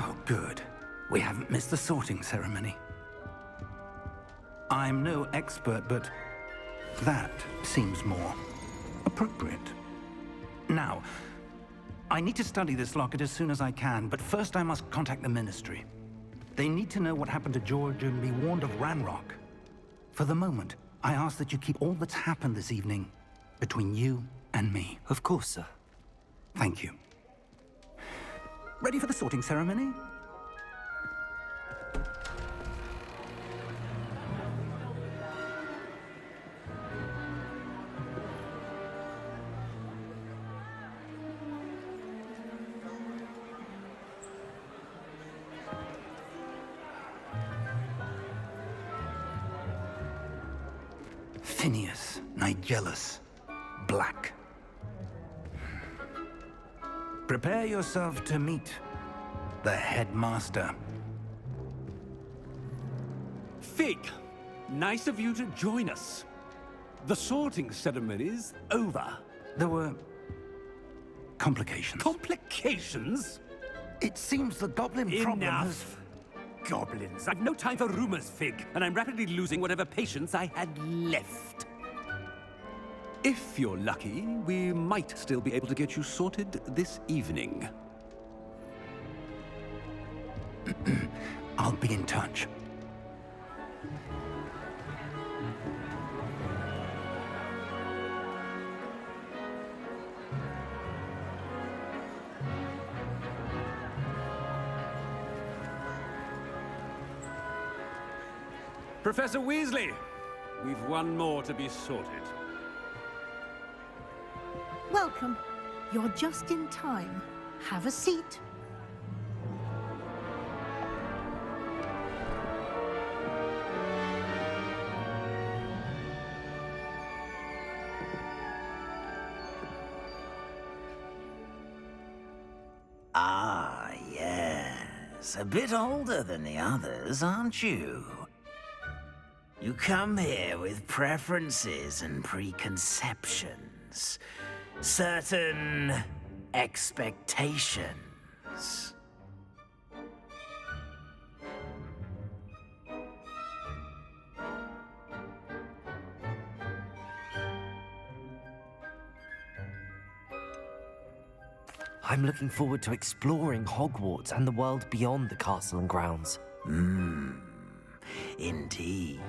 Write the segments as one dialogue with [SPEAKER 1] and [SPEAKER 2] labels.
[SPEAKER 1] Oh, good. We haven't missed the sorting ceremony. I'm no expert, but that seems more appropriate. Now, I need to study this locket as soon as I can, but first I must contact the Ministry. They need to know what happened to George and be warned of Ranrock. For the moment, I ask that you keep all that's happened this evening between you and me.
[SPEAKER 2] Of course, sir.
[SPEAKER 1] Thank you. Ready for the sorting ceremony? Phineas, Nigellus, Black. Prepare yourself to meet the headmaster.
[SPEAKER 3] Fig, nice of you to join us. The sorting ceremony's over.
[SPEAKER 1] There were complications.
[SPEAKER 3] Complications?
[SPEAKER 1] It seems the goblin problem has...
[SPEAKER 3] Enough! Goblins. I've no time for rumors, Fig, and I'm rapidly losing whatever patience I had left. If you're lucky, we might still be able to get you sorted this evening.
[SPEAKER 1] I'll be in touch.
[SPEAKER 3] Professor Weasley, we've one more to be sorted.
[SPEAKER 4] Welcome. You're just in time. Have a seat.
[SPEAKER 5] Ah, yes. A bit older than the others, aren't you? You come here with preferences and preconceptions. Certain expectations.
[SPEAKER 2] I'm looking forward to exploring Hogwarts and the world beyond the castle and grounds.
[SPEAKER 5] Indeed.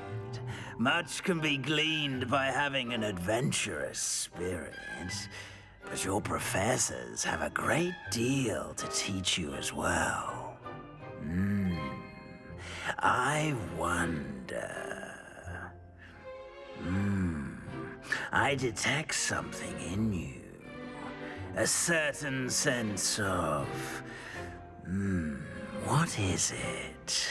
[SPEAKER 5] Much can be gleaned by having an adventurous spirit, but your professors have a great deal to teach you as well. I wonder... I detect something in you. A certain sense of... what is it?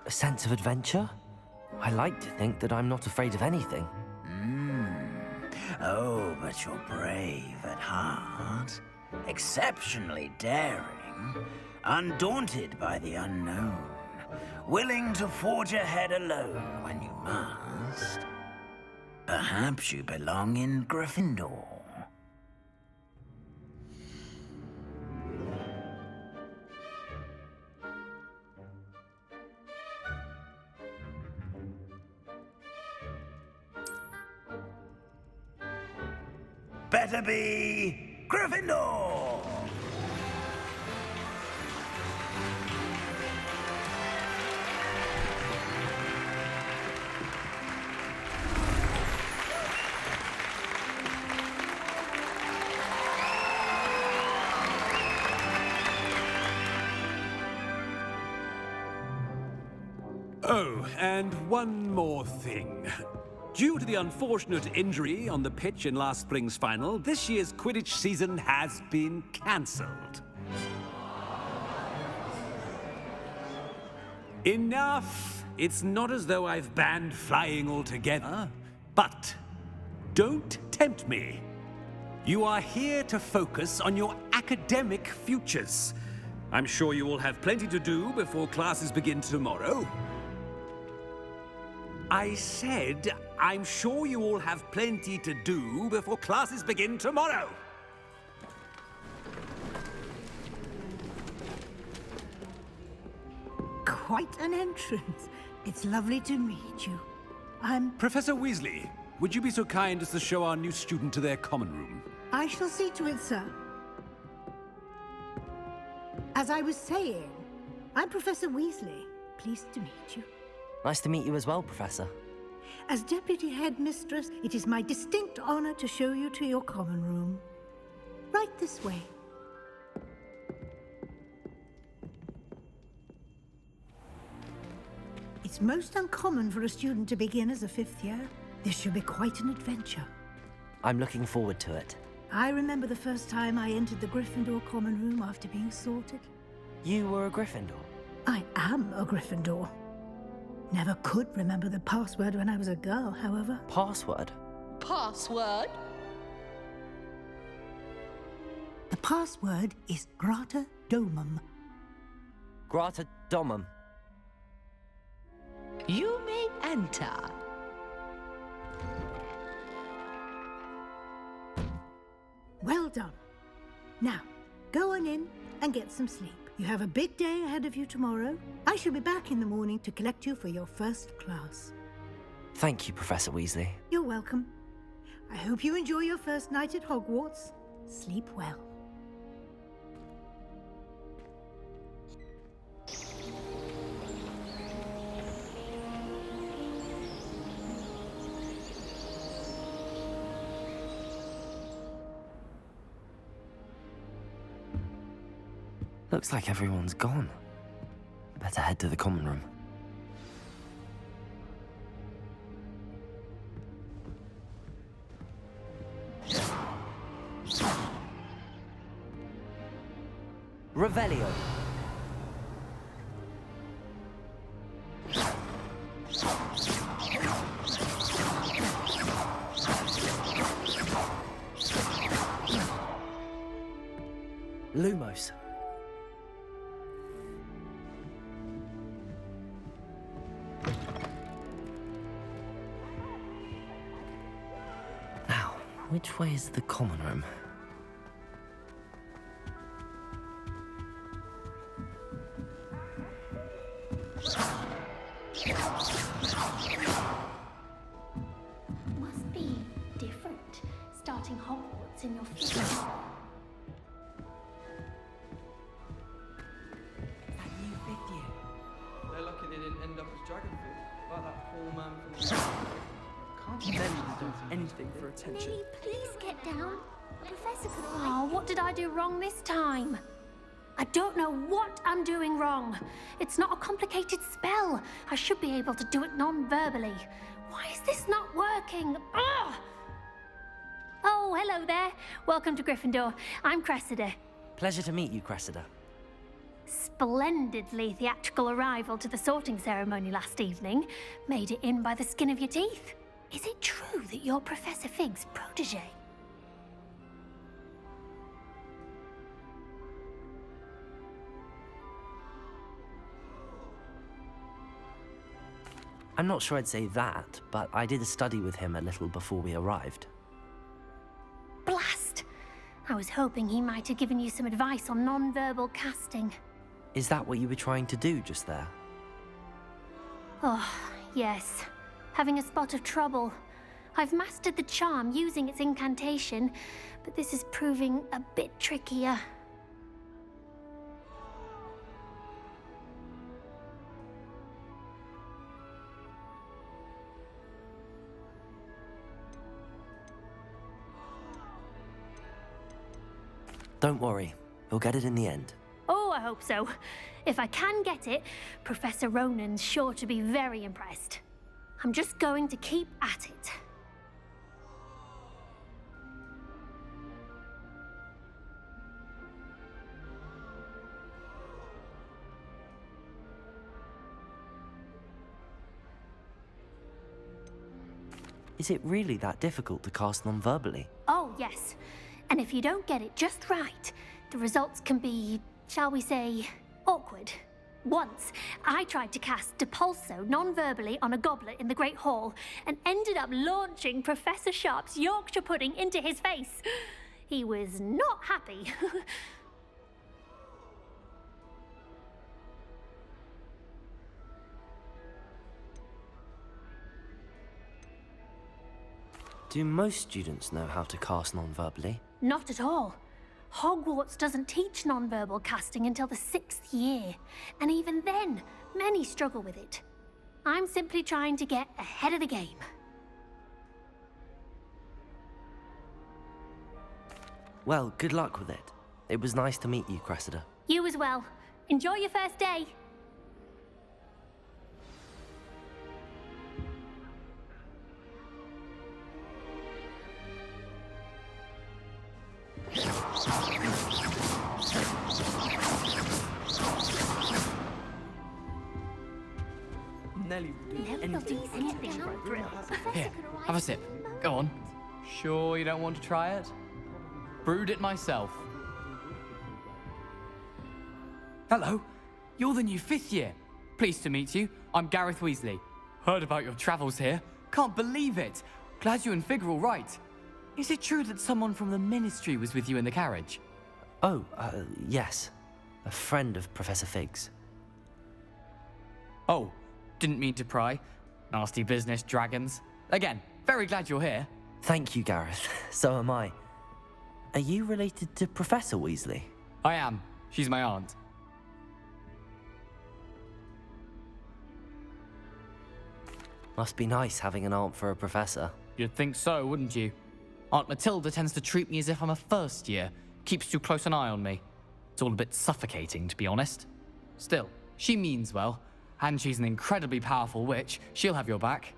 [SPEAKER 2] A sense of adventure? I like to think that I'm not afraid of anything.
[SPEAKER 5] Oh, but you're brave at heart. Exceptionally daring. Undaunted by the unknown. Willing to forge ahead alone when you must. Perhaps you belong in Gryffindor. Better be Gryffindor!
[SPEAKER 3] Oh, and one more thing. Due to the unfortunate injury on the pitch in last spring's final, this year's Quidditch season has been cancelled. Enough! It's not as though I've banned flying altogether, but don't tempt me. You are here to focus on your academic futures. I'm sure you all have plenty to do before classes begin tomorrow. I said, I'm sure you all have plenty to do before classes begin tomorrow.
[SPEAKER 4] Quite an entrance. It's lovely to meet you.
[SPEAKER 3] Professor Weasley, would you be so kind as to show our new student to their common room?
[SPEAKER 4] I shall see to it, sir. As I was saying, I'm Professor Weasley. Pleased to meet you.
[SPEAKER 2] Nice to meet you as well, Professor.
[SPEAKER 4] As Deputy Headmistress, it is my distinct honor to show you to your common room. Right this way. It's most uncommon for a student to begin as a fifth year. This should be quite an adventure.
[SPEAKER 2] I'm looking forward to it.
[SPEAKER 4] I remember the first time I entered the Gryffindor common room after being sorted.
[SPEAKER 2] You were a Gryffindor?
[SPEAKER 4] I am a Gryffindor. Never could remember the password when I was a girl, however.
[SPEAKER 2] Password?
[SPEAKER 6] Password?
[SPEAKER 4] The password is Grata Domum.
[SPEAKER 2] Grata Domum.
[SPEAKER 6] You may enter.
[SPEAKER 4] Well done. Now, go on in and get some sleep. You have a big day ahead of you tomorrow. I shall be back in the morning to collect you for your first class.
[SPEAKER 2] Thank you, Professor Weasley.
[SPEAKER 4] You're welcome. I hope you enjoy your first night at Hogwarts. Sleep well.
[SPEAKER 2] Looks like everyone's gone. Better head to the common room. Revelio. Lumos. Now, which way is the common room?
[SPEAKER 7] Must be different, starting Hogwarts in your fifth year.
[SPEAKER 8] That new fifth year. They're lucky they didn't end up as dragon food, like that poor man from the Can't you men who don't do anything for attention?
[SPEAKER 7] Millie, please get down. Professor could Oh, what did I do wrong this time? I don't know what I'm doing wrong. It's not a complicated spell. I should be able to do it non-verbally. Why is this not working? Ugh! Oh, hello there. Welcome to Gryffindor. I'm Cressida.
[SPEAKER 2] Pleasure to meet you, Cressida.
[SPEAKER 7] Splendidly theatrical arrival to the sorting ceremony last evening. Made it in by the skin of your teeth. Is it true that you're Professor Fig's protege?
[SPEAKER 2] I'm not sure I'd say that, but I did study with him a little before we arrived.
[SPEAKER 7] Blast! I was hoping he might have given you some advice on non-verbal casting.
[SPEAKER 2] Is that what you were trying to do just there?
[SPEAKER 7] Oh, yes. Having a spot of trouble. I've mastered the charm using its incantation, but this is proving a bit trickier.
[SPEAKER 2] Don't worry, you'll get it in the end.
[SPEAKER 7] Oh, I hope so. If I can get it, Professor Ronan's sure to be very impressed. I'm just going to keep at it.
[SPEAKER 2] Is it really that difficult to cast non-verbally?
[SPEAKER 7] Oh, yes. And if you don't get it just right, the results can be shall we say, awkward. Once, I tried to cast Depulso non-verbally on a goblet in the Great Hall and ended up launching Professor Sharp's Yorkshire pudding into his face. He was not happy.
[SPEAKER 2] Do most students know how to cast non-verbally?
[SPEAKER 7] Not at all. Hogwarts doesn't teach non-verbal casting until the 6th year, and even then, many struggle with it. I'm simply trying to get ahead of the game.
[SPEAKER 2] Well, good luck with it. It was nice to meet you, Cressida.
[SPEAKER 7] You as well. Enjoy your first day.
[SPEAKER 8] Nelly will do anything for attention.
[SPEAKER 9] Here, have a sip. Go on. Sure you don't want to try it? Brewed it myself. Hello, you're the new 5th year. Pleased to meet you. I'm Gareth Weasley. Heard about your travels here. Can't believe it. Glad you and Fig are all right. Is it true that someone from the Ministry was with you in the carriage?
[SPEAKER 2] Oh, yes. A friend of Professor Fig's.
[SPEAKER 9] Oh, didn't mean to pry. Nasty business, dragons. Again, very glad you're here.
[SPEAKER 2] Thank you, Gareth. So am I. Are you related to Professor Weasley?
[SPEAKER 9] I am. She's my aunt.
[SPEAKER 2] Must be nice having an aunt for a professor.
[SPEAKER 9] You'd think so, wouldn't you? Aunt Matilda tends to treat me as if I'm a first year. Keeps too close an eye on me. It's all a bit suffocating, to be honest. Still, she means well. And she's an incredibly powerful witch. She'll have your back.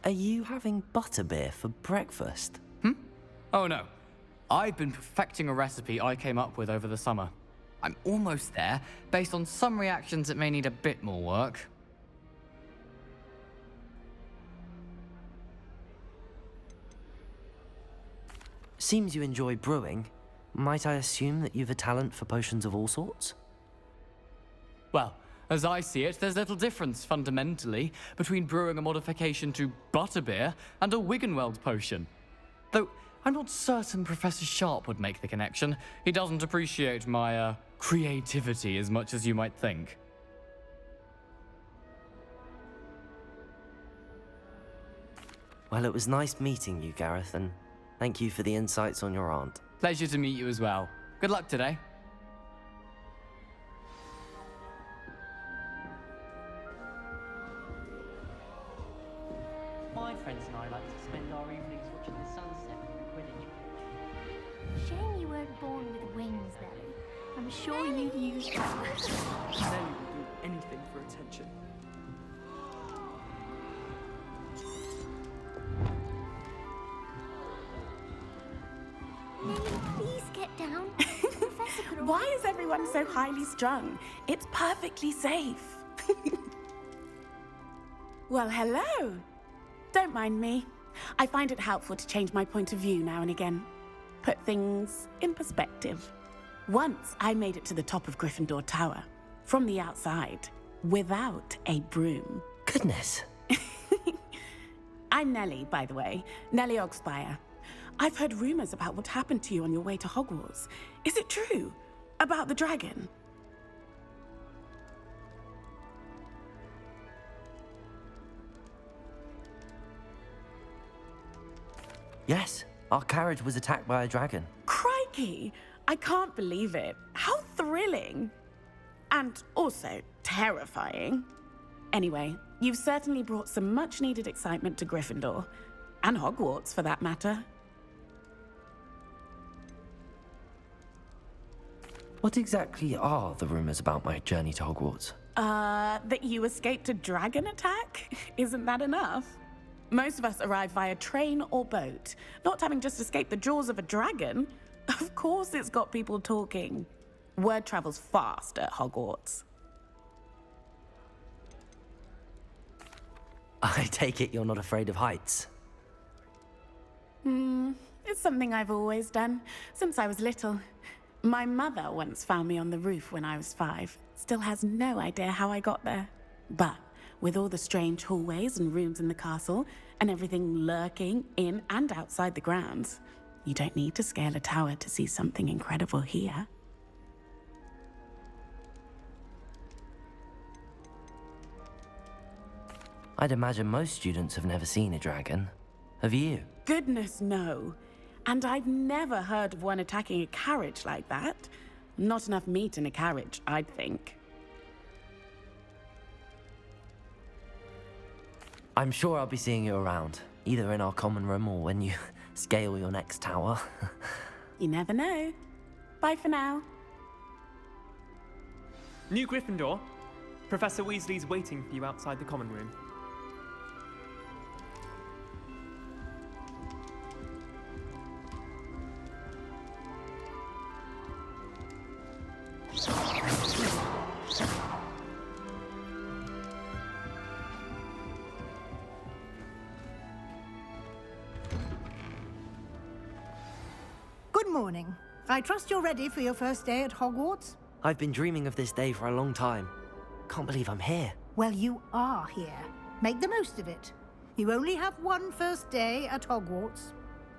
[SPEAKER 2] Are you having butterbeer for breakfast?
[SPEAKER 9] Oh no. I've been perfecting a recipe I came up with over the summer. I'm almost there, based on some reactions that may need a bit more work.
[SPEAKER 2] Seems you enjoy brewing. Might I assume that you've a talent for potions of all sorts?
[SPEAKER 9] Well, as I see it, there's little difference, fundamentally, between brewing a modification to butterbeer and a Wiggenweld potion. Though, I'm not certain Professor Sharp would make the connection. He doesn't appreciate my, creativity as much as you might think.
[SPEAKER 2] Well, it was nice meeting you, Gareth, and thank you for the insights on your aunt.
[SPEAKER 9] Pleasure to meet you as well. Good luck today.
[SPEAKER 10] My friends and I like to spend our evenings watching the sunset on the Quidditch pitch.
[SPEAKER 7] Shame you weren't born with wings, Nelly. I'm sure you'd use them.
[SPEAKER 8] Nelly will do anything for attention.
[SPEAKER 7] Nelly, please get down. Professor could
[SPEAKER 11] Why is everyone so highly strung? It's perfectly safe. Well, hello. Don't mind me. I find it helpful to change my point of view now and again. Put things in perspective. Once I made it to the top of Gryffindor Tower, from the outside, without a broom.
[SPEAKER 2] Goodness.
[SPEAKER 11] I'm Nellie, by the way. Nellie Ogspire. I've heard rumors about what happened to you on your way to Hogwarts. Is it true? About the dragon?
[SPEAKER 2] Yes, our carriage was attacked by a dragon.
[SPEAKER 11] Crikey! I can't believe it. How thrilling! And also terrifying. Anyway, you've certainly brought some much-needed excitement to Gryffindor. And Hogwarts, for that matter.
[SPEAKER 2] What exactly are the rumors about my journey to Hogwarts?
[SPEAKER 11] That you escaped a dragon attack? Isn't that enough? Most of us arrive via train or boat. Not having just escaped the jaws of a dragon. Of course it's got people talking. Word travels fast at Hogwarts. I
[SPEAKER 2] take it you're not afraid of heights.
[SPEAKER 11] It's something I've always done, since I was little. My mother once found me on the roof when I was 5. Still has no idea how I got there. But with all the strange hallways and rooms in the castle, and everything lurking in and outside the grounds, you don't need to scale a tower to see something incredible here.
[SPEAKER 2] I'd imagine most students have never seen a dragon. Have you?
[SPEAKER 11] Goodness, no. And I've never heard of one attacking a carriage like that. Not enough meat in a carriage, I'd think.
[SPEAKER 2] I'm sure I'll be seeing you around, either in our common room or when you scale your next tower.
[SPEAKER 11] You never know. Bye for now.
[SPEAKER 12] New Gryffindor. Professor Weasley's waiting for you outside the common room.
[SPEAKER 4] Good morning. I trust you're ready for your first day at Hogwarts?
[SPEAKER 2] I've been dreaming of this day for a long time. Can't believe I'm here.
[SPEAKER 4] Well, you are here. Make the most of it. You only have one first day at Hogwarts.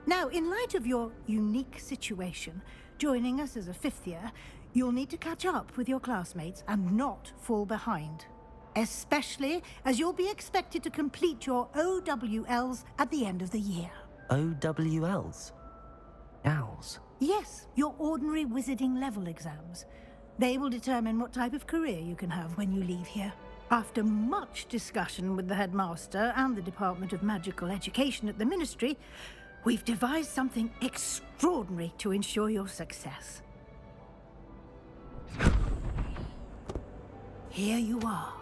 [SPEAKER 4] Now, in light of your unique situation, joining us as a 5th year, you'll need to catch up with your classmates and not fall behind. Especially as you'll be expected to complete your OWLs at the end of the year.
[SPEAKER 2] OWLs? Owls?
[SPEAKER 4] Yes, your ordinary wizarding level exams. They will determine what type of career you can have when you leave here. After much discussion with the headmaster and the Department of Magical Education at the Ministry, we've devised something extraordinary to ensure your success. Here you are.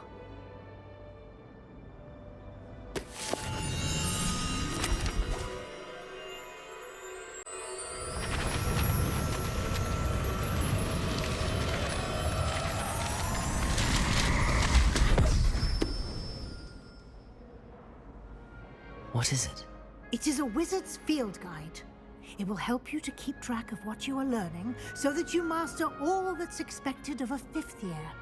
[SPEAKER 2] What is it?
[SPEAKER 4] It is a wizard's field guide. It will help you to keep track of what you are learning so that you master all that's expected of a 5th year.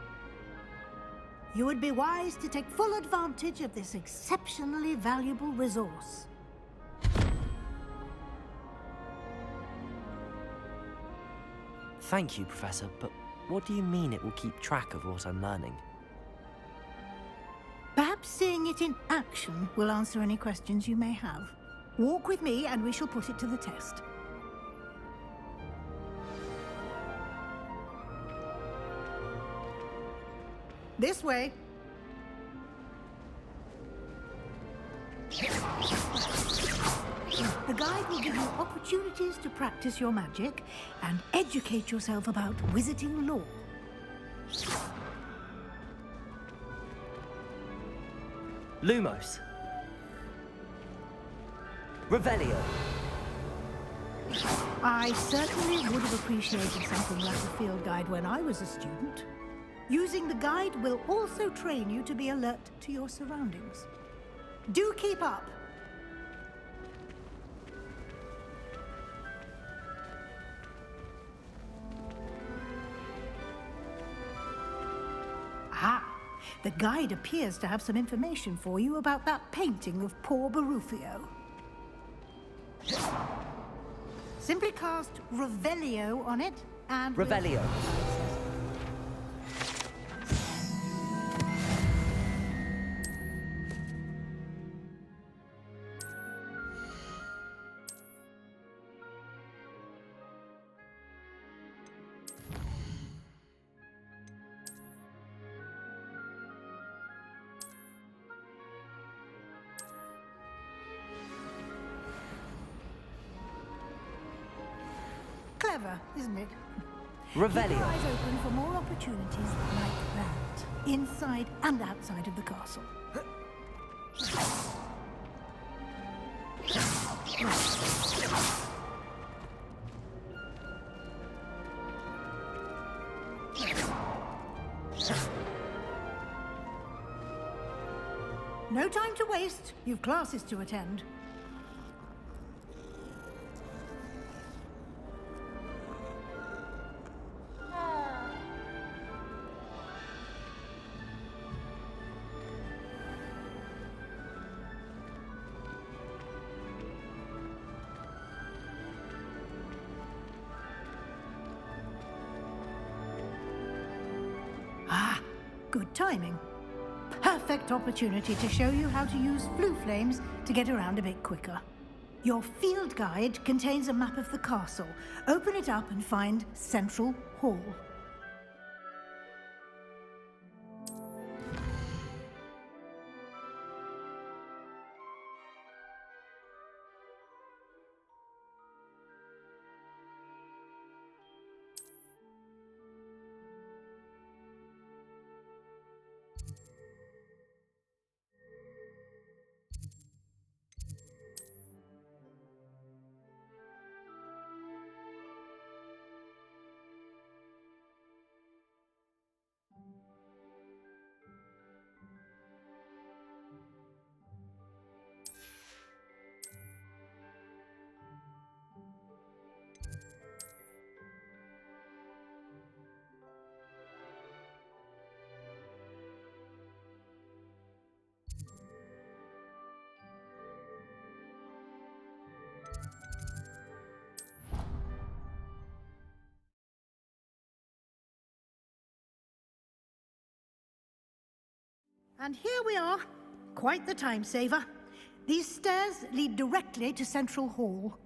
[SPEAKER 4] You would be wise to take full advantage of this exceptionally valuable resource.
[SPEAKER 2] Thank you, Professor, but what do you mean it will keep track of what I'm learning?
[SPEAKER 4] Perhaps seeing it in action will answer any questions you may have. Walk with me and we shall put it to the test. This way. The guide will give you opportunities to practice your magic and educate yourself about wizarding lore.
[SPEAKER 2] Lumos. Revelio.
[SPEAKER 4] I certainly would have appreciated something like a field guide when I was a student. Using the guide will also train you to be alert to your surroundings. Do keep up. Ah, the guide appears to have some information for you about that painting of poor Barufio. Simply cast Revelio on it and...
[SPEAKER 2] Revelio.
[SPEAKER 4] Clever, isn't it?
[SPEAKER 2] Revelio.
[SPEAKER 4] Keep your eyes open for more opportunities like that, inside and outside of the castle. No time to waste. You've classes to attend. Good timing. Perfect opportunity to show you how to use flue flames to get around a bit quicker. Your field guide contains a map of the castle. Open it up and find Central Hall. And here we are. Quite the time saver. These stairs lead directly to Central Hall.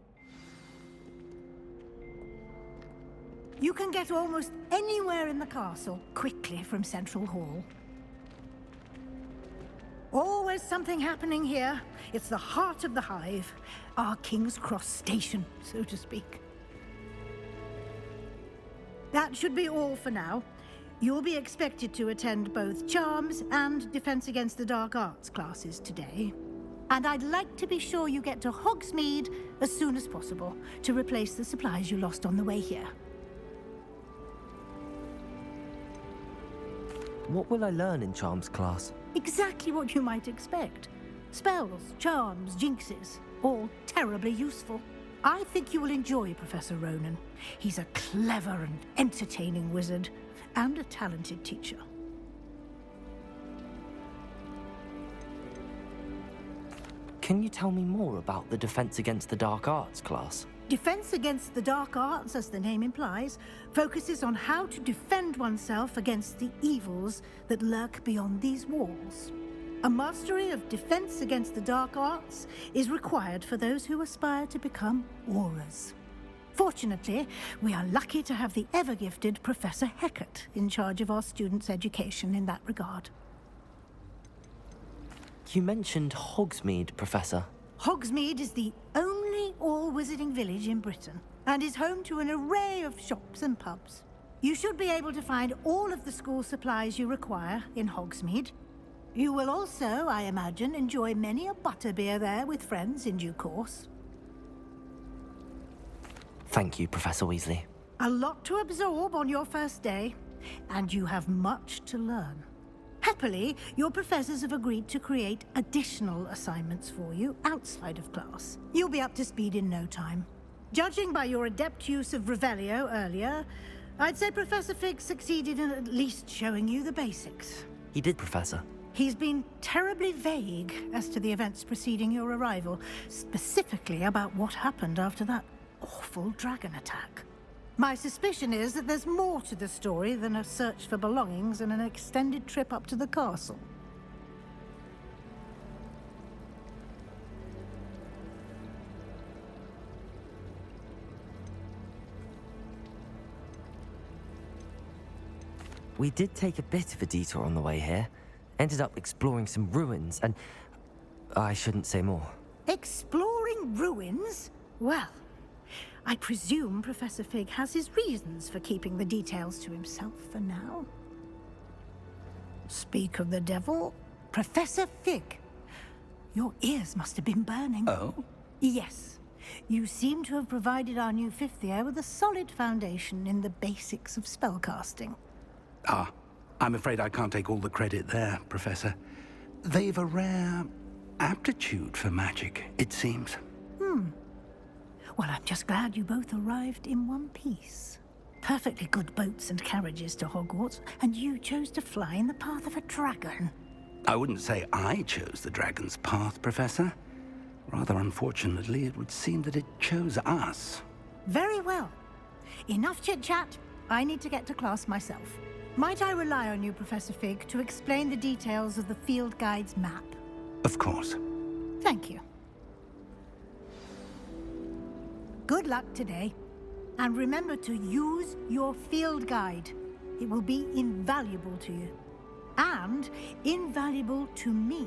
[SPEAKER 4] You can get almost anywhere in the castle quickly from Central Hall. Always something happening here. It's the heart of the hive. Our King's Cross station, so to speak. That should be all for now. You'll be expected to attend both Charms and Defense Against the Dark Arts classes today. And I'd like to be sure you get to Hogsmeade as soon as possible to replace the supplies you lost on the way here.
[SPEAKER 2] What will I learn in Charms class?
[SPEAKER 4] Exactly what you might expect. Spells, charms, jinxes, all terribly useful. I think you will enjoy Professor Ronan. He's a clever and entertaining wizard, and a talented teacher.
[SPEAKER 2] Can you tell me more about the Defense Against the Dark Arts class?
[SPEAKER 4] Defense Against the Dark Arts, as the name implies, focuses on how to defend oneself against the evils that lurk beyond these walls. A mastery of Defense Against the Dark Arts is required for those who aspire to become Aurors. Fortunately, we are lucky to have the ever-gifted Professor Hecat in charge of our students' education in that regard.
[SPEAKER 2] You mentioned Hogsmeade, Professor.
[SPEAKER 4] Hogsmeade is the only all-wizarding village in Britain, and is home to an array of shops and pubs. You should be able to find all of the school supplies you require in Hogsmeade. You will also, I imagine, enjoy many a butterbeer there with friends in due course.
[SPEAKER 2] Thank you, Professor Weasley.
[SPEAKER 4] A lot to absorb on your first day, and you have much to learn. Happily, your professors have agreed to create additional assignments for you outside of class. You'll be up to speed in no time. Judging by your adept use of Revelio earlier, I'd say Professor Fig succeeded in at least showing you the basics.
[SPEAKER 2] He did, Professor.
[SPEAKER 4] He's been terribly vague as to the events preceding your arrival, specifically about what happened after that awful dragon attack. My suspicion is that there's more to the story than a search for belongings and an extended trip up to the castle.
[SPEAKER 2] We did take a bit of a detour on the way here. Ended up exploring some ruins, and I shouldn't say more.
[SPEAKER 4] Exploring ruins? Well, I presume Professor Fig has his reasons for keeping the details to himself for now. Speak of the devil, Professor Fig. Your ears must have been burning.
[SPEAKER 1] Oh?
[SPEAKER 4] Yes. You seem to have provided our new fifth year with a solid foundation in the basics of spellcasting.
[SPEAKER 1] Ah, I'm afraid I can't take all the credit there, Professor. They've a rare aptitude for magic, it seems.
[SPEAKER 4] Well, I'm just glad you both arrived in one piece. Perfectly good boats and carriages to Hogwarts, and you chose to fly in the path of a dragon.
[SPEAKER 1] I wouldn't say I chose the dragon's path, Professor. Rather unfortunately, it would seem that it chose us.
[SPEAKER 4] Very well. Enough chit-chat. I need to get to class myself. Might I rely on you, Professor Fig, to explain the details of the field guide's map?
[SPEAKER 1] Of course.
[SPEAKER 4] Thank you. Good luck today. And remember to use your field guide. It will be invaluable to you. And invaluable to me,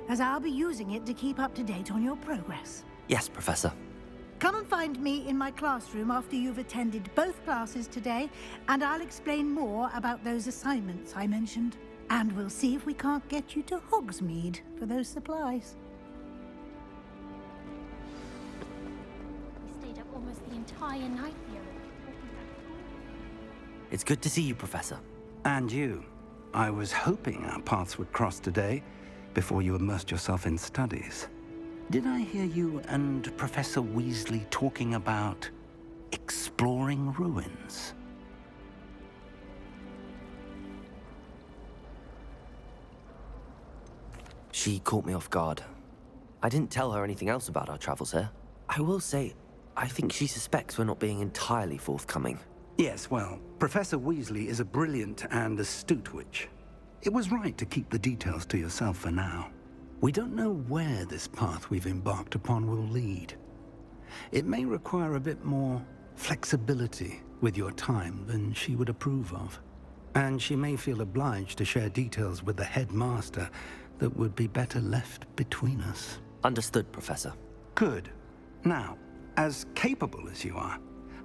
[SPEAKER 4] as I'll be using it to keep up to date on your progress.
[SPEAKER 2] Yes, Professor.
[SPEAKER 4] Come and find me in my classroom after you've attended both classes today, and I'll explain more about those assignments I mentioned. And we'll see if we can't get you to Hogsmeade for those supplies.
[SPEAKER 7] We stayed up almost the entire night here.
[SPEAKER 2] It's good to see you, Professor.
[SPEAKER 1] And you. I was hoping our paths would cross today, before you immersed yourself in studies. Did I hear you and Professor Weasley talking about exploring ruins?
[SPEAKER 2] She caught me off guard. I didn't tell her anything else about our travels here. I will say, I think she suspects we're not being entirely forthcoming.
[SPEAKER 1] Yes, well, Professor Weasley is a brilliant and astute witch. It was right to keep the details to yourself for now. We don't know where this path we've embarked upon will lead. It may require a bit more flexibility with your time than she would approve of. And she may feel obliged to share details with the headmaster that would be better left between us.
[SPEAKER 2] Understood, Professor.
[SPEAKER 1] Good. Now, as capable as you are,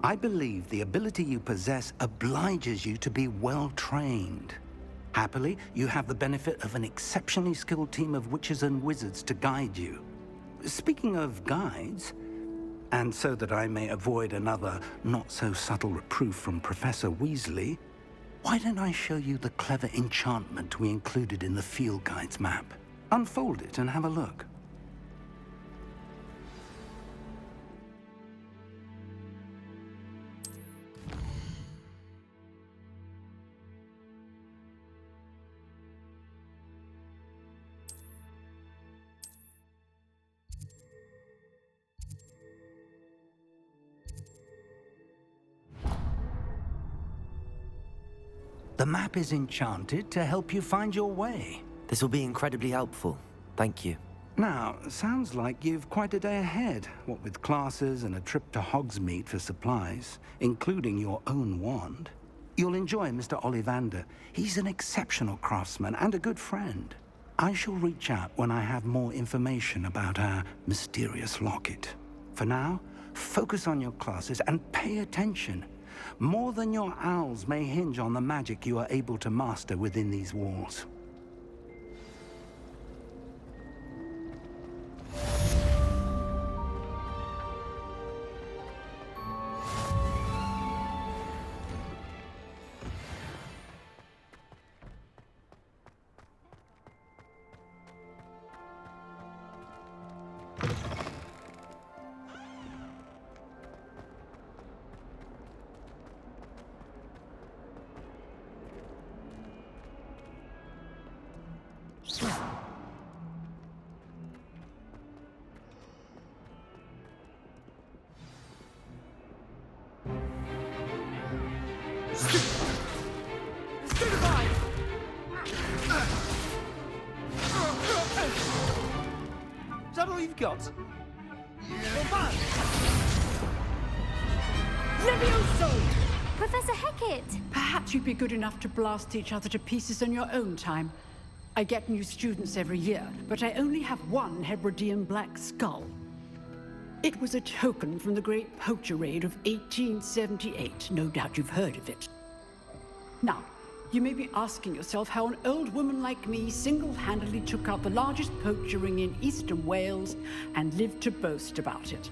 [SPEAKER 1] I believe the ability you possess obliges you to be well-trained. Happily, you have the benefit of an exceptionally skilled team of witches and wizards to guide you. Speaking of guides, and so that I may avoid another not-so-subtle reproof from Professor Weasley, why don't I show you the clever enchantment we included in the field guide's map? Unfold it and have a look. The map is enchanted to help you find your way.
[SPEAKER 2] This will be incredibly helpful. Thank you.
[SPEAKER 1] Now, sounds like you've quite a day ahead, what with classes and a trip to Hogsmeade for supplies, including your own wand. You'll enjoy Mr. Ollivander. He's an exceptional craftsman and a good friend. I shall reach out when I have more information about our mysterious locket. For now, focus on your classes and pay attention. More than your owls may hinge on the magic you are able to master within these walls.
[SPEAKER 12] Is that all you've got?
[SPEAKER 13] Levioso!
[SPEAKER 7] Professor Hecat!
[SPEAKER 13] Perhaps you'd be good enough to blast each other to pieces in your own time. I get new students every year, but I only have one Hebridean black skull. It was a token from the Great Poacher Raid of 1878. No doubt you've heard of it. Now, you may be asking yourself how an old woman like me single-handedly took out the largest poacher ring in eastern Wales and lived to boast about it.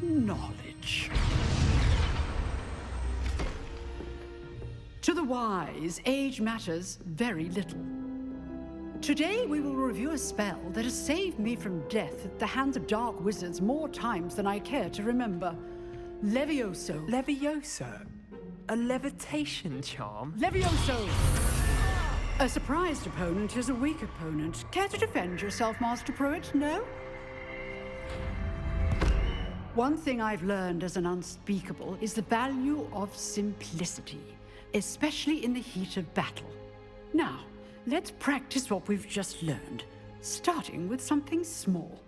[SPEAKER 13] Knowledge. To the wise, age matters very little. Today we will review a spell that has saved me from death at the hands of dark wizards more times than I care to remember. Levioso.
[SPEAKER 12] Levioso? A levitation charm?
[SPEAKER 13] Levioso! A surprised opponent is a weak opponent. Care to defend yourself, Master Pruitt? No? One thing I've learned as an unspeakable is the value of simplicity. especially in the heat of battle. Now, let's practice what we've just learned, starting with something small.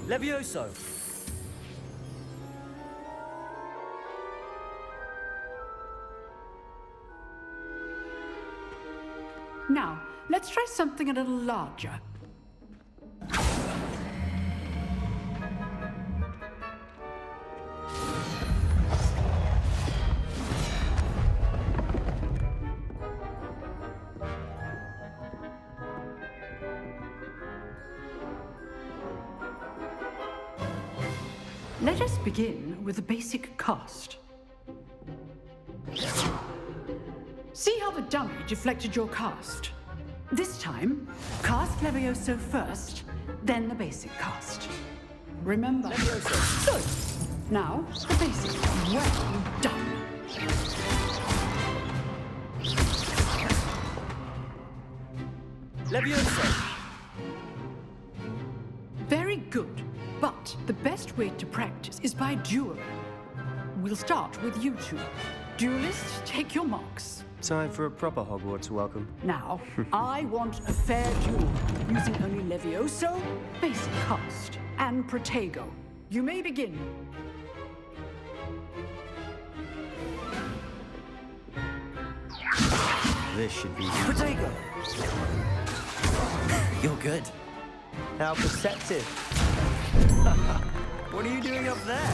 [SPEAKER 2] Levioso!
[SPEAKER 13] Now, let's try something a little larger. Let us begin with the basic cast. See how the dummy deflected your cast? This time, cast Levioso first, then the basic cast. Remember? Levioso. Good. Now, the basic. Well done.
[SPEAKER 2] Levioso!
[SPEAKER 13] Very good. But the best way to practice is by dueling. We'll start with you two. Duelists, take your marks.
[SPEAKER 14] Time for a proper Hogwarts welcome.
[SPEAKER 13] Now, I want a fair duel, using only Levioso, basic cast, and Protego. You may begin.
[SPEAKER 14] This should be...
[SPEAKER 2] Protego! You're good.
[SPEAKER 14] How perceptive. What are you doing up there?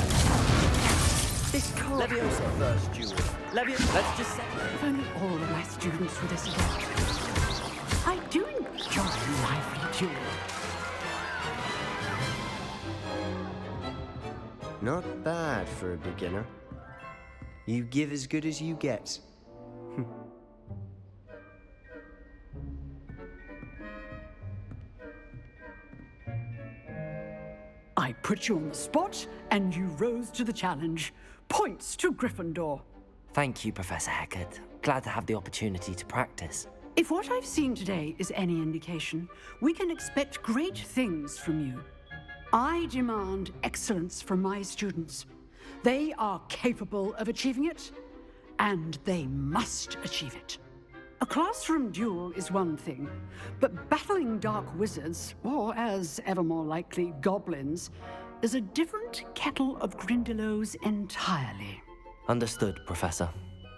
[SPEAKER 14] This can't...
[SPEAKER 2] Levioso first duel. Levioso, let's just say...
[SPEAKER 13] If only all of my students were this adept. I do enjoy a lively duel.
[SPEAKER 14] Not bad for a beginner. You give as good as you get.
[SPEAKER 13] I put you on the spot, and you rose to the challenge. Points to Gryffindor.
[SPEAKER 2] Thank you, Professor Hecat. Glad to have the opportunity to practice.
[SPEAKER 13] If what I've seen today is any indication, we can expect great things from you. I demand excellence from my students. They are capable of achieving it, and they must achieve it. A classroom duel is one thing, but battling dark wizards, or as ever more likely, goblins, is a different kettle of Grindylows entirely.
[SPEAKER 2] Understood, Professor.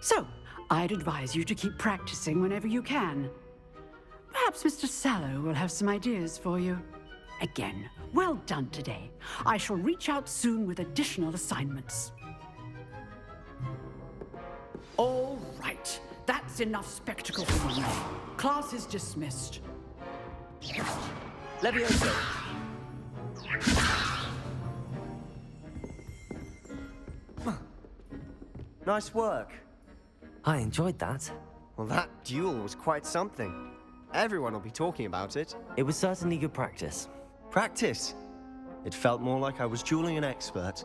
[SPEAKER 13] So, I'd advise you to keep practicing whenever you can. Perhaps Mr. Sallow will have some ideas for you. Again, well done today. I shall reach out soon with additional assignments. All right. That's enough spectacle for one day. Class is dismissed.
[SPEAKER 2] Levioso!
[SPEAKER 14] Nice work.
[SPEAKER 2] I enjoyed that.
[SPEAKER 14] Well, that duel was quite something. Everyone will be talking about it.
[SPEAKER 2] It was certainly good practice.
[SPEAKER 14] Practice? It felt more like I was dueling an expert.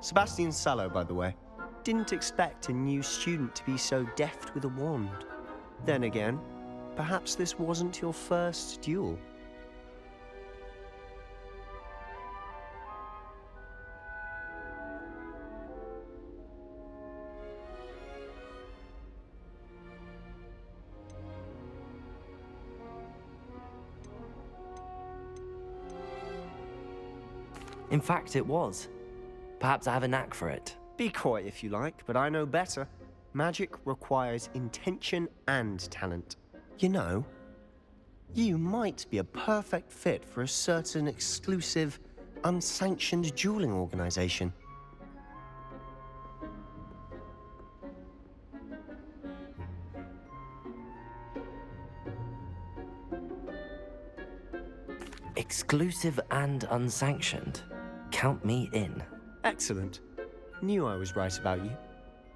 [SPEAKER 14] Sebastian Sallow, by the way. Didn't expect a new student to be so deft with a wand. Then again, perhaps this wasn't your first duel.
[SPEAKER 2] In fact, it was. Perhaps I have a knack for it.
[SPEAKER 14] Be coy if you like, but I know better. Magic requires intention and talent. You know, you might be a perfect fit for a certain exclusive, unsanctioned dueling organization.
[SPEAKER 2] Exclusive and unsanctioned. Count me in.
[SPEAKER 14] Excellent. Knew I was right about you.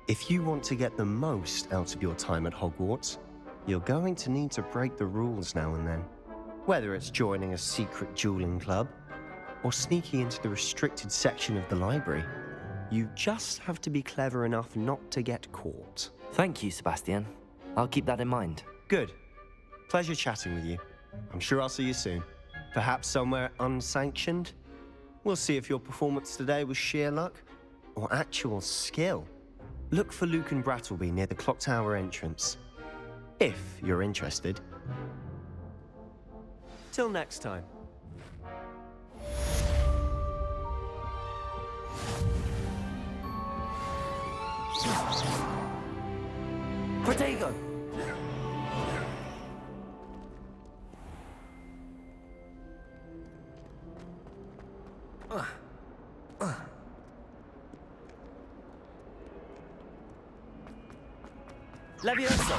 [SPEAKER 14] If you want to get the most out of your time at Hogwarts, you're going to need to break the rules now and then. Whether it's joining a secret dueling club, or sneaking into the restricted section of the library. You just have to be clever enough not to get caught.
[SPEAKER 2] Thank you, Sebastian. I'll keep that in mind.
[SPEAKER 14] Good. Pleasure chatting with you. I'm sure I'll see you soon. Perhaps somewhere unsanctioned? We'll see if your performance today was sheer luck or actual skill. Look for Luke and Brattleby near the clock tower entrance, if you're interested. Till next time.
[SPEAKER 2] Protego! Levioso!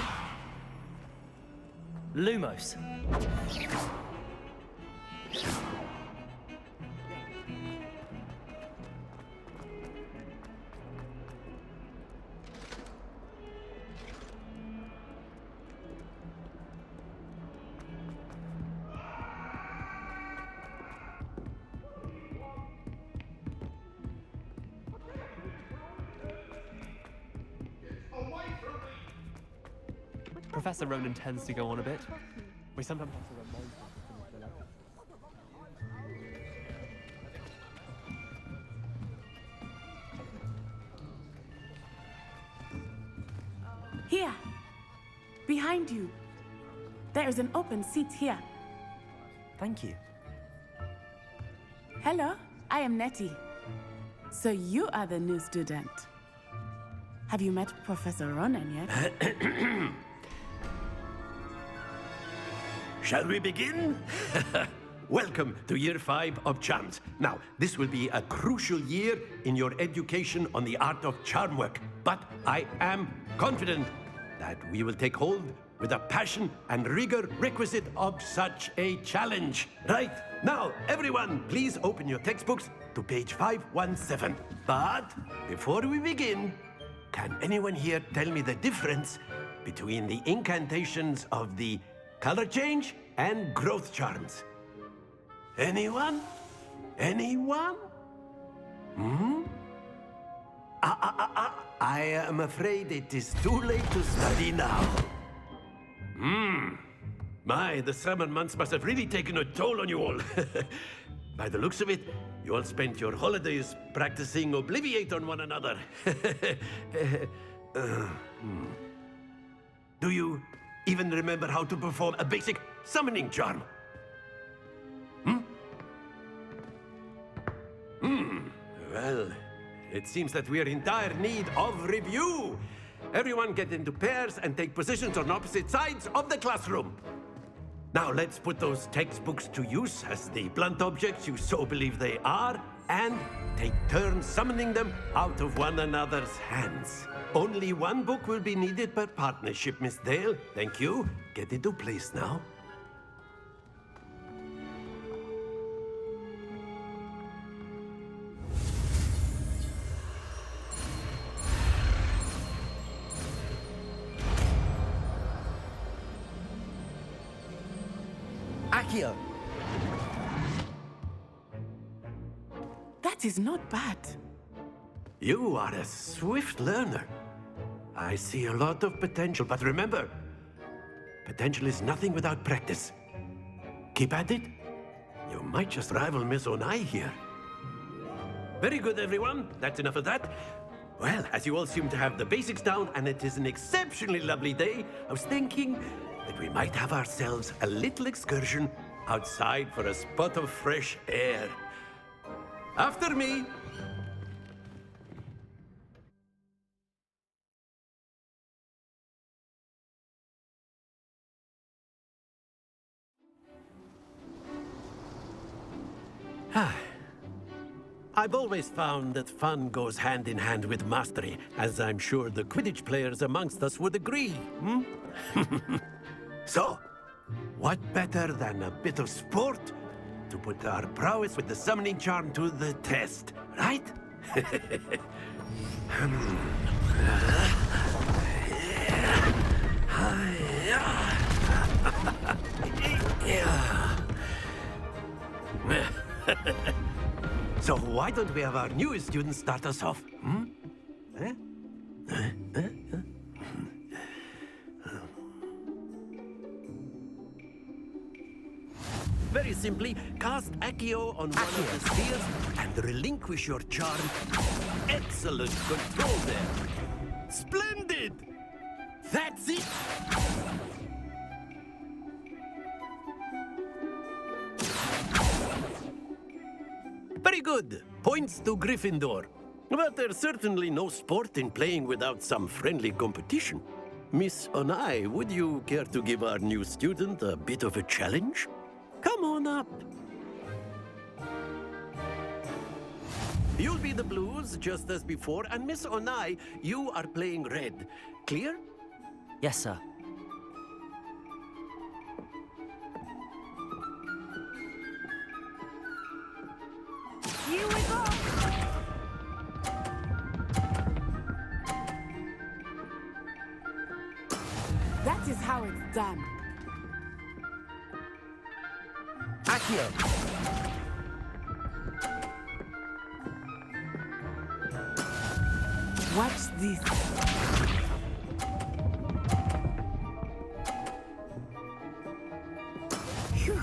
[SPEAKER 2] Lumos!
[SPEAKER 12] Professor Ronan tends to go on a bit. We sometimes have to remind him.
[SPEAKER 11] Here. Behind you. There is an open seat here.
[SPEAKER 2] Thank you.
[SPEAKER 11] Hello, I am Nettie. So you are the new student. Have you met Professor Ronan yet?
[SPEAKER 15] Shall we begin? Welcome to Year 5 of Charms. Now, this will be a crucial year in your education on the art of charm work, but I am confident that we will take hold with the passion and rigor requisite of such a challenge. Right, now, everyone, please open your textbooks to page 517. But before we begin, can anyone here tell me the difference between the incantations of the color change and growth charms? Anyone? Anyone? I am afraid it is too late to study now. My, the summer months must have really taken a toll on you all. By the looks of it, you all spent your holidays practicing Obliviate on one another. Do you even remember how to perform a basic summoning charm? Well, it seems that we are in dire need of review. Everyone get into pairs and take positions on opposite sides of the classroom. Now let's put those textbooks to use as the blunt objects you so believe they are, and take turns summoning them out of one another's hands. Only one book will be needed per partnership, Miss Dale. Thank you. Get into place now.
[SPEAKER 2] Accio!
[SPEAKER 11] That is not bad.
[SPEAKER 15] You are a swift learner. I see a lot of potential, but remember, potential is nothing without practice. Keep at it. You might just rival Miss Onai here. Very good, everyone. That's enough of that. Well, as you all seem to have the basics down, and it is an exceptionally lovely day, I was thinking that we might have ourselves a little excursion outside for a spot of fresh air. After me. I've always found that fun goes hand in hand with mastery, as I'm sure the Quidditch players amongst us would agree. So, what better than a bit of sport to put our prowess with the summoning charm to the test, right? So why don't we have our newest student start us off? Hmm? Eh? Very simply, cast Accio on one of the spheres and relinquish your charm. Excellent control there. Splendid! That's it! Very good. Points to Gryffindor. But there's certainly no sport in playing without some friendly competition. Miss Onai, would you care to give our new student a bit of a challenge? Come on up. You'll be the blues, just as before, and Miss Onai, you are playing red. Clear?
[SPEAKER 2] Yes, sir.
[SPEAKER 11] Here we go! That is how it's done.
[SPEAKER 2] Accio!
[SPEAKER 11] Watch this. Phew.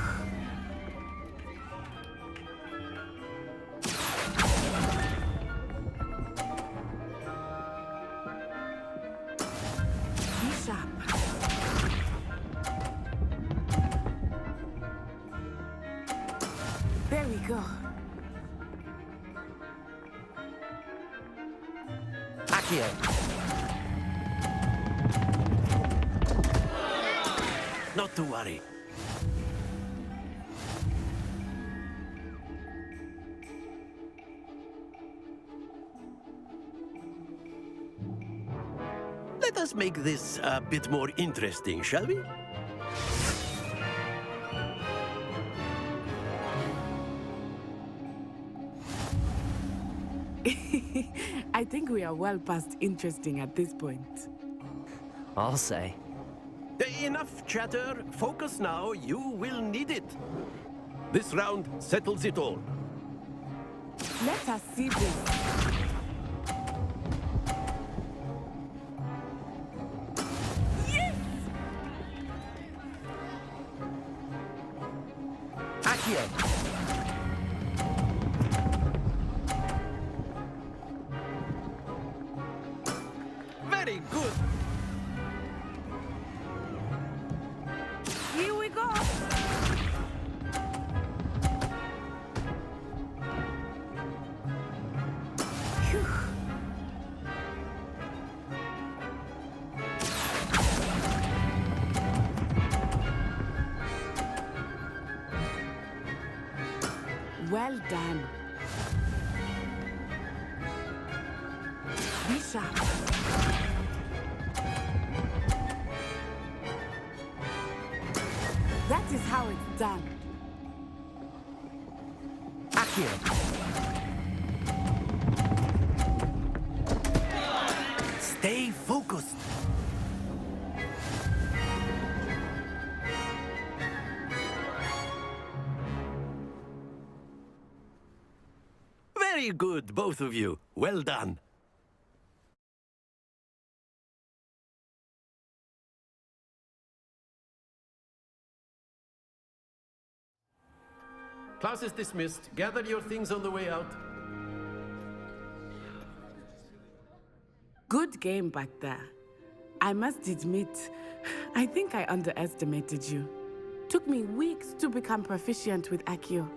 [SPEAKER 11] Be sharp. There we go.
[SPEAKER 2] Accio!
[SPEAKER 15] Not to worry. Let us make this a bit more interesting, shall we?
[SPEAKER 11] I think we are well past interesting at this point.
[SPEAKER 2] I'll say.
[SPEAKER 15] Enough chatter. Focus now. You will need it. This round settles it all.
[SPEAKER 11] Let us see this. Yes!
[SPEAKER 2] Accio!
[SPEAKER 15] Very good.
[SPEAKER 11] Here we go. Phew. Well done. Be sharp. That is how it's done.
[SPEAKER 2] Accio!
[SPEAKER 15] Stay focused. Very good, both of you. Well done. Class is dismissed. Gather your things on the way out.
[SPEAKER 11] Good game back there. I must admit, I think I underestimated you. Took me weeks to become proficient with Accio.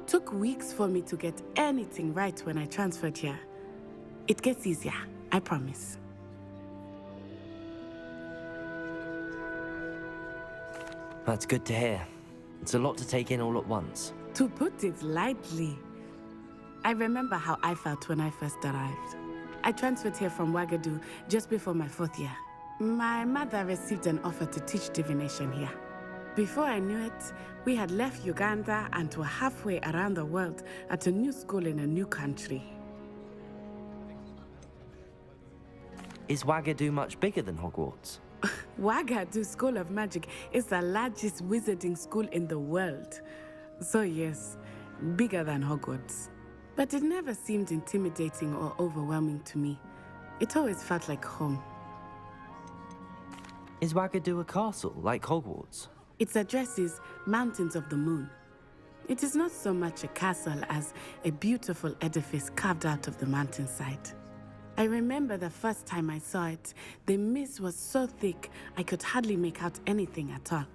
[SPEAKER 11] Took weeks for me to get anything right when I transferred here. It gets easier, I promise.
[SPEAKER 2] That's good to hear. It's a lot to take in all at once.
[SPEAKER 11] To put it lightly, I remember how I felt when I first arrived. I transferred here from Wagadu just before my 4th year. My mother received an offer to teach divination here. Before I knew it, we had left Uganda and were halfway around the world at a new school in a new country.
[SPEAKER 2] Is Wagadu much bigger than Hogwarts?
[SPEAKER 11] Wagadu School of Magic is the largest wizarding school in the world. So yes, bigger than Hogwarts. But it never seemed intimidating or overwhelming to me. It always felt like home.
[SPEAKER 2] Is Wagadu a castle, like Hogwarts?
[SPEAKER 11] Its address is Mountains of the Moon. It is not so much a castle as a beautiful edifice carved out of the mountainside. I remember the first time I saw it, the mist was so thick I could hardly make out anything at all.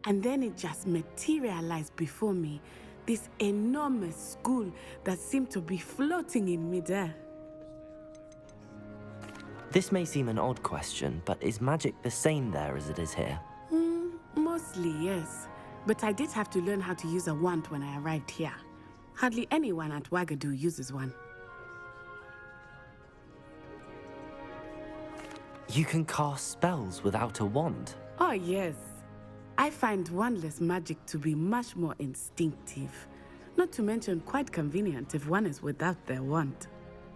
[SPEAKER 11] And then it just materialized before me, this enormous school that seemed to be floating in midair.
[SPEAKER 2] This may seem an odd question, but is magic the same there as it is here?
[SPEAKER 11] Mostly, yes. But I did have to learn how to use a wand when I arrived here. Hardly anyone at Wagadu uses one.
[SPEAKER 2] You can cast spells without a wand?
[SPEAKER 11] Oh, yes. I find wandless magic to be much more instinctive. Not to mention quite convenient if one is without their wand.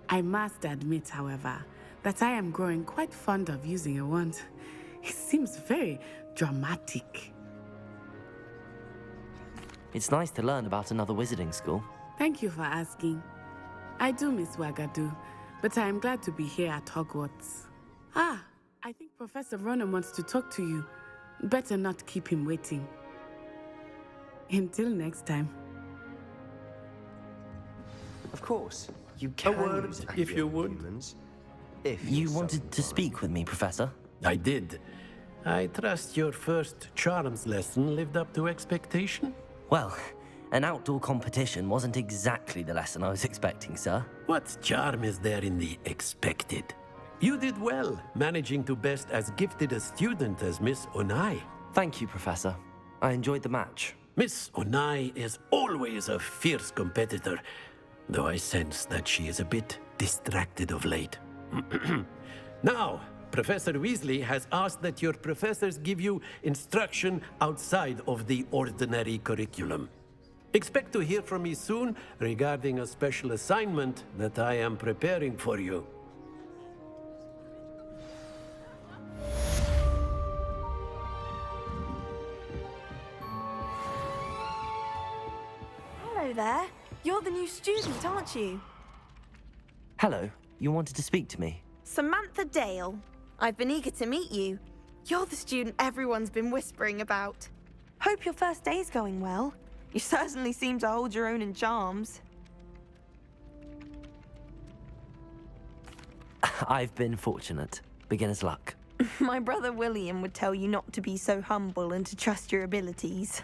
[SPEAKER 11] I must admit, however, that I am growing quite fond of using a wand. It seems very dramatic.
[SPEAKER 2] It's nice to learn about another wizarding school.
[SPEAKER 11] Thank you for asking. I do miss Wagadu, but I am glad to be here at Hogwarts. Ah, I think Professor Ronan wants to talk to you. Better not keep him waiting. Until next time.
[SPEAKER 14] Of course, you
[SPEAKER 15] A
[SPEAKER 14] can
[SPEAKER 15] word,
[SPEAKER 14] use
[SPEAKER 15] if you would.
[SPEAKER 14] humans, if
[SPEAKER 2] You
[SPEAKER 14] you're
[SPEAKER 2] wanted
[SPEAKER 14] so
[SPEAKER 2] to speak
[SPEAKER 14] inclined.
[SPEAKER 2] with me, Professor?
[SPEAKER 15] I did. I trust your first charms lesson lived up to expectation?
[SPEAKER 2] Well, an outdoor competition wasn't exactly the lesson I was expecting, sir.
[SPEAKER 15] What charm is there in the expected? You did well, managing to best as gifted a student as Miss Onai.
[SPEAKER 2] Thank you, Professor. I enjoyed the match.
[SPEAKER 15] Miss Onai is always a fierce competitor, though I sense that she is a bit distracted of late. Now, Professor Weasley has asked that your professors give you instruction outside of the ordinary curriculum. Expect to hear from me soon regarding a special assignment that I am preparing for you.
[SPEAKER 16] Hello there. You're the new student, aren't you?
[SPEAKER 2] Hello, you wanted to speak to me?
[SPEAKER 16] Samantha Dale. I've been eager to meet you. You're the student everyone's been whispering about. Hope your first day's going well. You certainly seem to hold your own in charms.
[SPEAKER 2] I've been fortunate. Beginner's luck.
[SPEAKER 16] My brother William would tell you not to be so humble and to trust your abilities.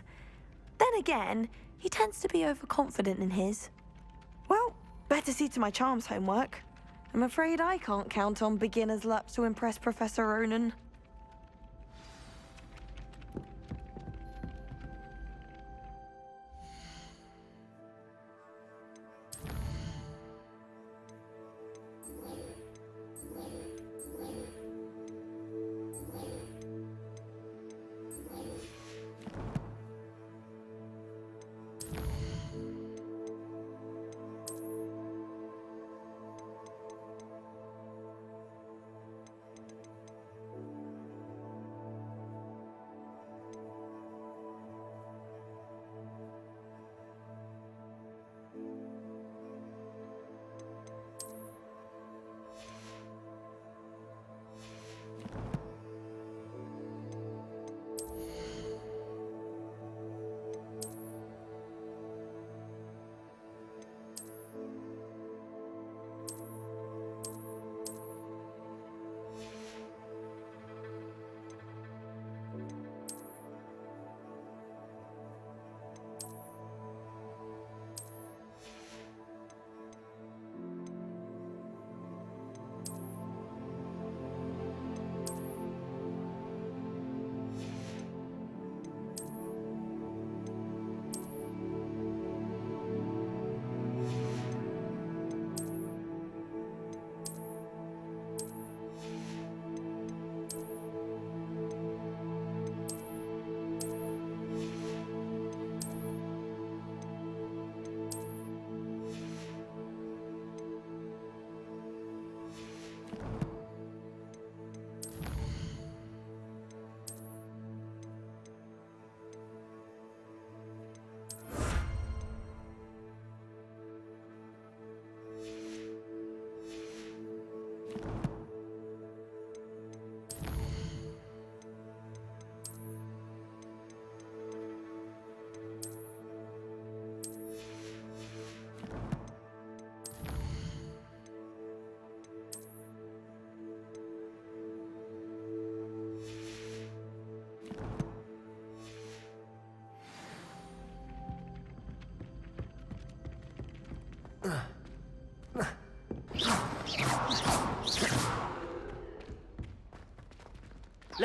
[SPEAKER 16] Then again, he tends to be overconfident in his. Well, better see to my charms homework. I'm afraid I can't count on beginner's luck to impress Professor Ronan.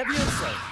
[SPEAKER 2] Levioso!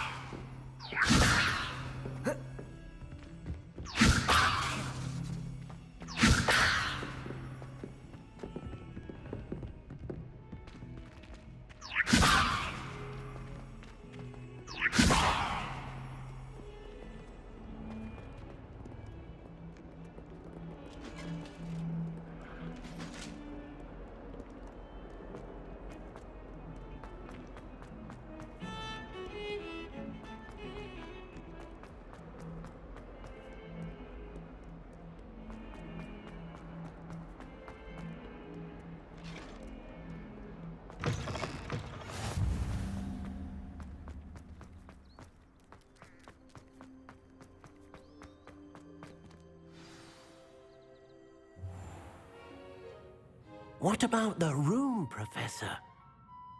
[SPEAKER 15] What about the room, Professor?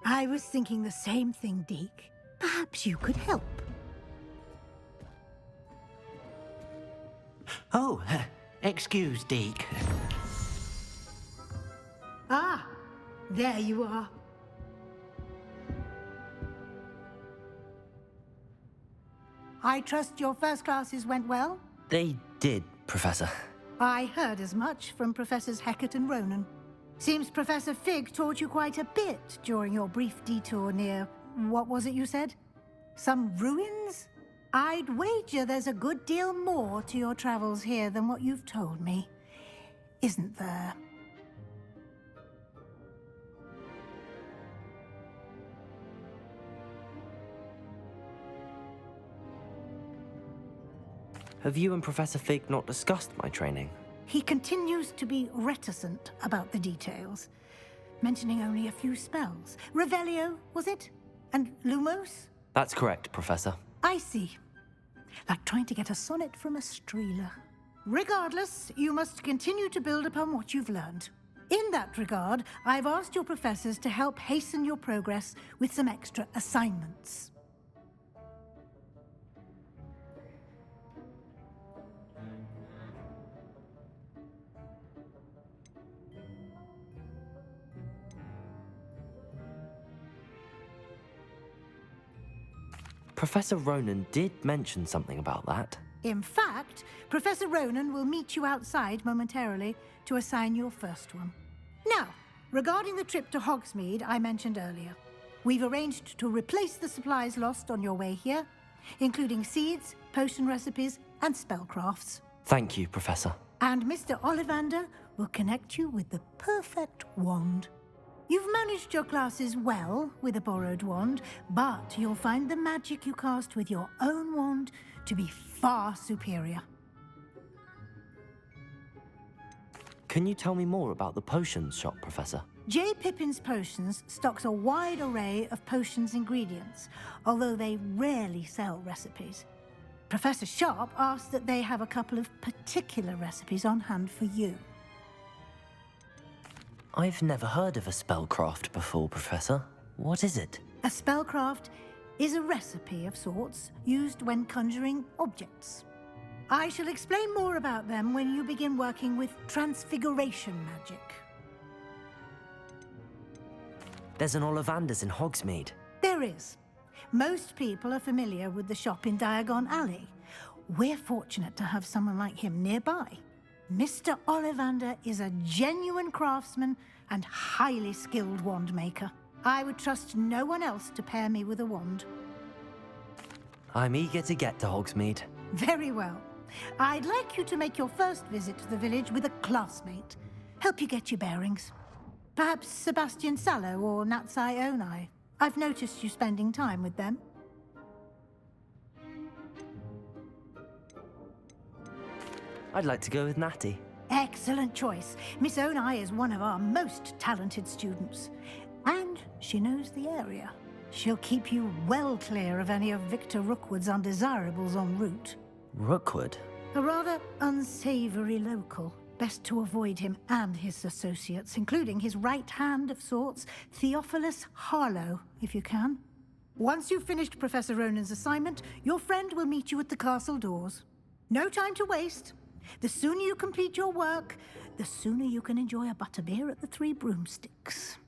[SPEAKER 4] I was thinking the same thing, Deke. Perhaps you could help.
[SPEAKER 15] Oh, excuse, Deke.
[SPEAKER 4] Ah, there you are. I trust your first classes went well?
[SPEAKER 2] They did, Professor.
[SPEAKER 4] I heard as much from Professors Hecat and Ronan. Seems Professor Fig taught you quite a bit during your brief detour near... what was it you said? Some ruins? I'd wager there's a good deal more to your travels here than what you've told me. Isn't there?
[SPEAKER 2] Have you and Professor Fig not discussed my training?
[SPEAKER 4] He continues to be reticent about the details, mentioning only a few spells. Revelio, was it? And Lumos?
[SPEAKER 2] That's correct, Professor.
[SPEAKER 4] I see. Like trying to get a sonnet from a streeler. Regardless, you must continue to build upon what you've learned. In that regard, I've asked your professors to help hasten your progress with some extra assignments.
[SPEAKER 2] Professor Ronan did mention something about that.
[SPEAKER 4] In fact, Professor Ronan will meet you outside momentarily to assign your first one. Now, regarding the trip to Hogsmeade I mentioned earlier, we've arranged to replace the supplies lost on your way here, including seeds, potion recipes, and spellcrafts.
[SPEAKER 2] Thank you, Professor.
[SPEAKER 4] And Mr. Ollivander will connect you with the perfect wand. You've managed your classes well with a borrowed wand, but you'll find the magic you cast with your own wand to be far superior.
[SPEAKER 2] Can you tell me more about the potions shop, Professor?
[SPEAKER 4] J. Pippin's Potions stocks a wide array of potions ingredients, although they rarely sell recipes. Professor Sharp asked that they have a couple of particular recipes on hand for you.
[SPEAKER 2] I've never heard of a spellcraft before, Professor. What is it?
[SPEAKER 4] A spellcraft is a recipe of sorts used when conjuring objects. I shall explain more about them when you begin working with transfiguration magic.
[SPEAKER 2] There's an Ollivander's in Hogsmeade.
[SPEAKER 4] There is. Most people are familiar with the shop in Diagon Alley. We're fortunate to have someone like him nearby. Mr. Ollivander is a genuine craftsman and highly skilled wand maker. I would trust no one else to pair me with a wand.
[SPEAKER 2] I'm eager to get to Hogsmeade.
[SPEAKER 4] Very well. I'd like you to make your first visit to the village with a classmate. Help you get your bearings. Perhaps Sebastian Sallow or Natsai Onai. I've noticed you spending time with them.
[SPEAKER 2] I'd like to go with Natty.
[SPEAKER 4] Excellent choice. Miss Onai is one of our most talented students. And she knows the area. She'll keep you well clear of any of Victor Rookwood's undesirables en route.
[SPEAKER 2] Rookwood?
[SPEAKER 4] A rather unsavory local. Best to avoid him and his associates, including his right hand of sorts, Theophilus Harlow, if you can. Once you've finished Professor Ronan's assignment, your friend will meet you at the castle doors. No time to waste. The sooner you complete your work, the sooner you can enjoy a butterbeer at the Three Broomsticks.